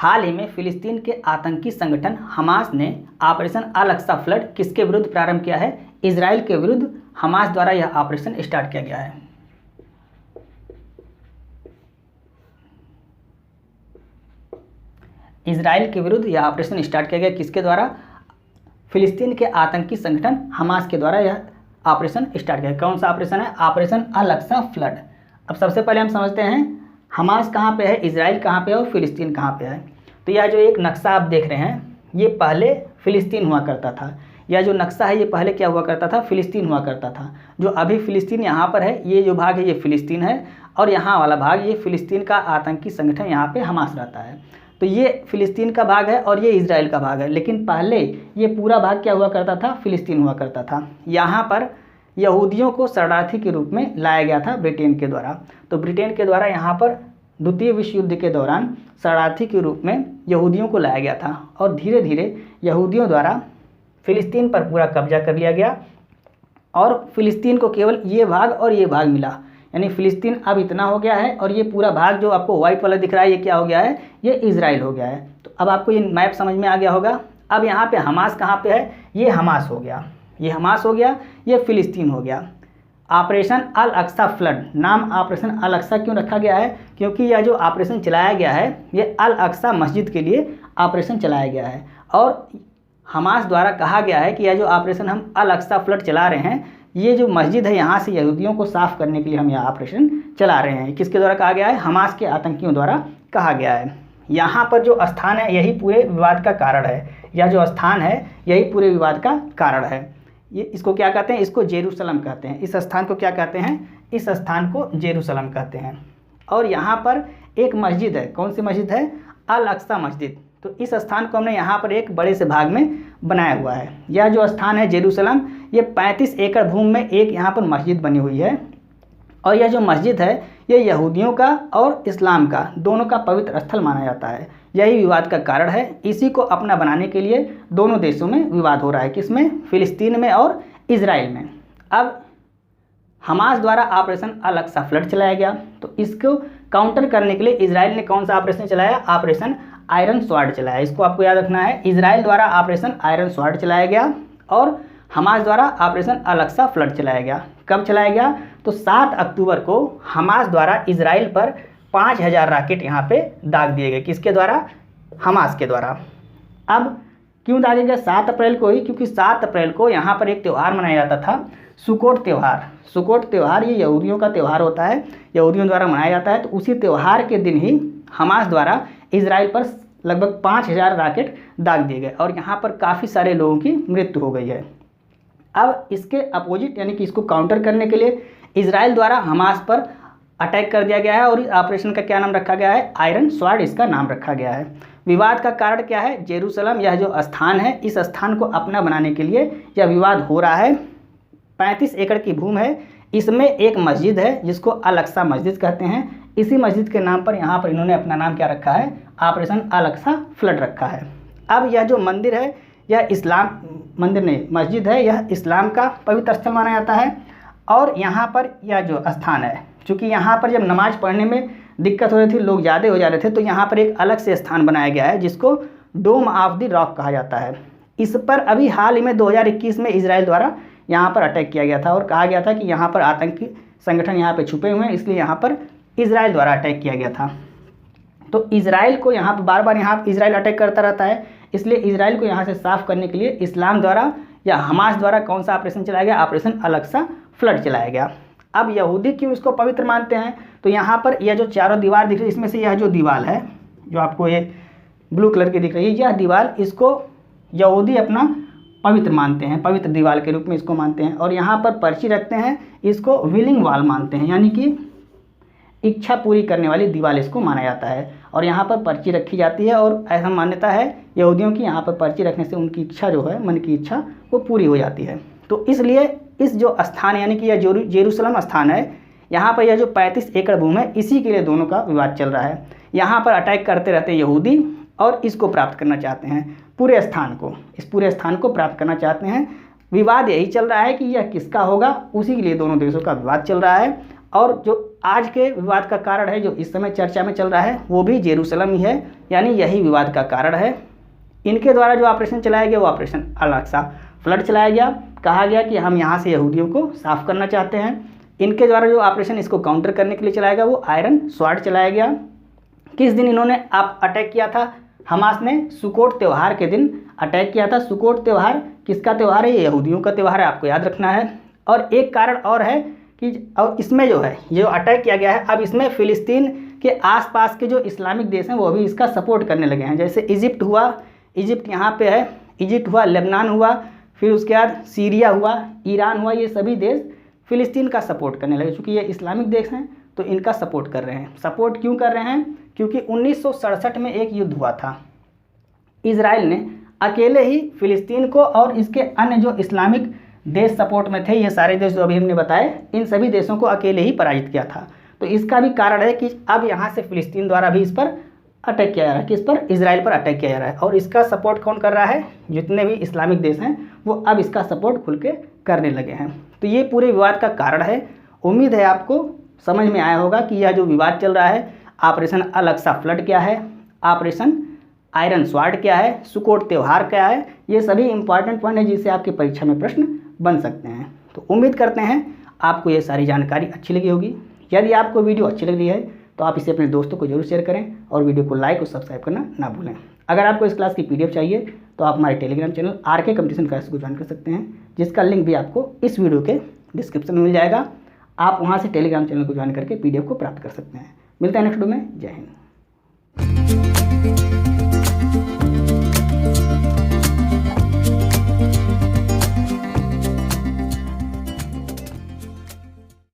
हाल ही में फिलिस्तीन के आतंकी संगठन हमास ने ऑपरेशन अल अक्सा फ्लड किसके विरुद्ध प्रारंभ किया है? इजराइल के विरुद्ध हमास द्वारा यह ऑपरेशन स्टार्ट किया गया है। इजराइल के विरुद्ध यह ऑपरेशन स्टार्ट किया गया किसके द्वारा? फिलिस्तीन के आतंकी संगठन हमास के द्वारा यह ऑपरेशन स्टार्ट किया। कौन सा ऑपरेशन है? ऑपरेशन अल अक्सा फ्लड। अब सबसे पहले हम समझते हैं हमास कहाँ पे है, इजराइल कहाँ पे है और फिलिस्तीन कहाँ पे है। तो यह जो एक नक्शा आप देख रहे हैं ये पहले फिलिस्तीन हुआ करता था। यह जो नक्शा है ये पहले क्या हुआ करता था? फिलिस्तीन हुआ करता था। जो अभी फिलिस्तीन यहाँ पर है, ये जो भाग है ये फिलिस्तीन है और यहाँ वाला भाग ये फिलिस्तीन का आतंकी संगठन यहाँ पे हमास रहता है। तो ये फिलिस्तीन का भाग है और ये इजराइल का भाग है। लेकिन पहले ये पूरा भाग क्या हुआ करता था? फिलिस्तीन हुआ करता था। यहाँ पर यहूदियों को शरणार्थी के रूप में लाया गया था ब्रिटेन के द्वारा। तो ब्रिटेन के द्वारा यहाँ पर द्वितीय विश्व युद्ध के दौरान शरणार्थी के रूप में यहूदियों को लाया गया था और धीरे धीरे यहूदियों द्वारा फिलिस्तीन पर पूरा कब्जा कर लिया गया और फिलिस्तीन को केवल ये भाग और ये भाग मिला। यानी फिलिस्तीन अब इतना हो गया है और ये पूरा भाग जो आपको वाइट वाला दिख रहा है ये क्या हो गया है? ये इजराइल हो गया है। तो अब आपको ये मैप समझ में आ गया होगा। अब यहाँ पे हमास कहाँ पे है? ये हमास हो गया, ये हमास हो गया, ये फिलिस्तीन हो गया। ऑपरेशन अल अक्सा फ्लड, नाम ऑपरेशन अल अक्सा क्यों रखा गया है? क्योंकि यह जो ऑपरेशन चलाया गया है ये अल अक्सा मस्जिद के लिए ऑपरेशन चलाया गया है और हमास द्वारा कहा गया है कि यह जो ऑपरेशन हम अल अक्सा फ्लड चला रहे हैं ये जो मस्जिद है यहाँ से यहूदियों को साफ़ करने के लिए हम यह ऑपरेशन चला रहे हैं। किसके द्वारा कहा गया है? हमास के आतंकियों द्वारा कहा गया है। यहाँ पर जो स्थान है यही पूरे विवाद का कारण है। यह जो स्थान है यही पूरे विवाद का कारण है। ये इसको क्या कहते हैं? इसको जेरूसलम कहते हैं। इस स्थान को क्या कहते हैं? इस स्थान को जेरूसलम कहते हैं। और यहाँ पर एक मस्जिद है। कौन सी मस्जिद है? अल अक्सा मस्जिद। तो इस स्थान को हमने यहाँ पर एक बड़े से भाग में बनाया हुआ है। यह जो स्थान है जेरूसलम ये 35 एकड़ भूमि में एक यहाँ पर मस्जिद बनी हुई है और यह जो मस्जिद है ये यहूदियों का और इस्लाम का दोनों का पवित्र स्थल माना जाता है। यही विवाद का कारण है। इसी को अपना बनाने के लिए दोनों देशों में विवाद हो रहा है। किसमें? फिलिस्तीन में और इजराइल में। अब हमास द्वारा ऑपरेशन अल अक्सा फ्लड चलाया गया तो इसको काउंटर करने के लिए इजराइल ने कौन सा ऑपरेशन चलाया? ऑपरेशन आयरन स्वॉर्ड चलाया। इसको आपको याद रखना है। इजराइल द्वारा ऑपरेशन आयरन स्वॉर्ड चलाया गया और हमास द्वारा ऑपरेशन अल अक्सा फ्लड चलाया गया। कब चलाया गया? तो 7 अक्टूबर को हमास द्वारा इजराइल पर 5000 रॉकेट यहाँ पे दाग दिए गए। किसके द्वारा? हमास के द्वारा। अब क्यों दागे गए 7 अप्रैल को ही? क्योंकि 7 अप्रैल को यहाँ पर एक त्यौहार मनाया जाता था, सुकोट त्यौहार। सुकोट त्यौहार ये यहूदियों का त्यौहार होता है, यहूदियों द्वारा मनाया जाता है। तो उसी त्यौहार के दिन ही हमास द्वारा इजराइल पर लगभग 5000 रॉकेट दाग दिए गए और यहाँ पर काफ़ी सारे लोगों की मृत्यु हो गई है। अब इसके अपोजिट यानी कि इसको काउंटर करने के लिए इजराइल द्वारा हमास पर अटैक कर दिया गया है और इस ऑपरेशन का क्या नाम रखा गया है? आयरन स्वॉर्ड इसका नाम रखा गया है। विवाद का कारण क्या है? जेरूसलम, यह जो स्थान है इस स्थान को अपना बनाने के लिए यह विवाद हो रहा है। 35 एकड़ की भूमि है, इसमें एक मस्जिद है जिसको अल अक्सा मस्जिद कहते हैं। इसी मस्जिद के नाम पर यहाँ पर इन्होंने अपना नाम क्या रखा है? ऑपरेशन अल अक्सा फ्लड रखा है। अब यह जो मंदिर है यह इस्लाम मंदिर नहीं मस्जिद है, यह इस्लाम का पवित्र स्थल माना जाता है। और यहाँ पर यह जो स्थान है चूँकि यहाँ पर जब नमाज पढ़ने में दिक्कत हो रही थी, लोग ज़्यादा हो जा रहे थे, तो यहाँ पर एक अलग से स्थान बनाया गया है जिसको डोम ऑफ द रॉक कहा जाता है। इस पर अभी हाल ही में 2021 में इजराइल द्वारा यहाँ पर अटैक किया गया था और कहा गया था कि यहाँ पर आतंकी संगठन यहाँ पर छुपे हुए हैं, इसलिए यहाँ पर इजराइल द्वारा अटैक किया गया था। तो इजराइल को यहाँ पर बार बार यहाँ इजराइल अटैक करता रहता है, इसलिए इजराइल को यहाँ से साफ़ करने के लिए इस्लाम द्वारा या हमास द्वारा कौन सा ऑपरेशन चलाया गया? ऑपरेशन अल अक्सा फ्लड चलाया गया। अब यहूदी क्यों इसको पवित्र मानते हैं? तो यहाँ पर यह जो चारों दीवार दिख रही है इसमें से यह जो दीवार है जो आपको ये ब्लू कलर की दिख रही है, यह दीवार इसको यहूदी अपना पवित्र मानते हैं, पवित्र दीवार के रूप में इसको मानते हैं। और यहाँ पर पर्ची रखते हैं, इसको विलिंग वॉल मानते हैं, यानी कि इच्छा पूरी करने वाली दीवार इसको माना जाता है। और यहाँ पर पर्ची रखी जाती है और ऐसा मान्यता है यहूदियों की, यहाँ पर पर्ची रखने से उनकी इच्छा जो है, मन की इच्छा, वो पूरी हो जाती है। तो इसलिए इस जो स्थान यानी कि यह जेरूसलम स्थान है, यहाँ पर यह जो 35 एकड़ भूमि है, इसी के लिए दोनों का विवाद चल रहा है। यहाँ पर अटैक करते रहते हैं यहूदी और इसको प्राप्त करना चाहते हैं, पूरे स्थान को, इस पूरे स्थान को प्राप्त करना चाहते हैं। विवाद यही चल रहा है कि यह किसका होगा, उसी के लिए दोनों देशों का विवाद चल रहा है। और जो आज के विवाद का कारण है, जो इस समय चर्चा में चल रहा है, वो भी जेरूसलम ही है, यानी यही विवाद का कारण है। इनके द्वारा जो ऑपरेशन चलाया गया वो ऑपरेशन अल-अक्सा फ्लड चलाया गया। कहा गया कि हम यहाँ से यहूदियों को साफ करना चाहते हैं। इनके द्वारा जो ऑपरेशन इसको काउंटर करने के लिए चलाया गया वो आयरन स्वॉर्ड चलाया गया। किस दिन इन्होंने अटैक किया था? हमास ने सुकोट त्यौहार के दिन अटैक किया था। सुकोट त्यौहार किसका त्यौहार है? ये यहूदियों का त्यौहार है, आपको याद रखना है। और एक कारण और है कि और इसमें जो है ये जो अटैक किया गया है, अब इसमें फ़िलिस्तीन के आसपास के जो इस्लामिक देश हैं वो भी इसका सपोर्ट करने लगे हैं। जैसे इजिप्ट हुआ, इजिप्ट यहाँ पे है, इजिप्ट हुआ, लेबनान हुआ, फिर उसके बाद सीरिया हुआ, ईरान हुआ, ये सभी देश फ़िलिस्तीन का सपोर्ट करने लगे। चूँकि ये इस्लामिक देश हैं तो इनका सपोर्ट कर रहे हैं। सपोर्ट क्यों कर रहे हैं? क्योंकि 1967 में एक युद्ध हुआ था। इजराइल ने अकेले ही फ़िलिस्तीन को और इसके अन्य जो इस्लामिक देश सपोर्ट में थे, ये सारे देश जो अभी हमने बताए, इन सभी देशों को अकेले ही पराजित किया था। तो इसका भी कारण है कि अब यहाँ से फ़िलिस्तीन द्वारा भी इस पर अटैक किया जा रहा है, किस पर? इजराइल पर अटैक किया जा रहा है। और इसका सपोर्ट कौन कर रहा है? जितने भी इस्लामिक देश हैं वो अब इसका सपोर्ट खुल के करने लगे हैं। तो ये पूरे विवाद का कारण है। उम्मीद है आपको समझ में आया होगा कि यह जो विवाद चल रहा है, ऑपरेशन अल-अक्सा फ्लड क्या है, ऑपरेशन आयरन स्वॉर्ड क्या है, सुकोट त्यौहार क्या है, ये सभी इंपॉर्टेंट पॉइंट है जिससे आपकी परीक्षा में प्रश्न बन सकते हैं। तो उम्मीद करते हैं आपको ये सारी जानकारी अच्छी लगी होगी। यदि आपको वीडियो अच्छी लग रही है तो आप इसे अपने दोस्तों को जरूर शेयर करें और वीडियो को लाइक और सब्सक्राइब करना ना भूलें। अगर आपको इस क्लास की PDF चाहिए तो आप हमारे Telegram channel RK competition class को ज्वाइन कर सकते हैं, जिसका लिंक भी आपको इस वीडियो के डिस्क्रिप्शन में मिल जाएगा। आप वहाँ से टेलीग्राम चैनल को ज्वाइन करके PDF को प्राप्त कर सकते हैं। मिलते हैं नेक्स्ट वीडियो में। जय हिंद।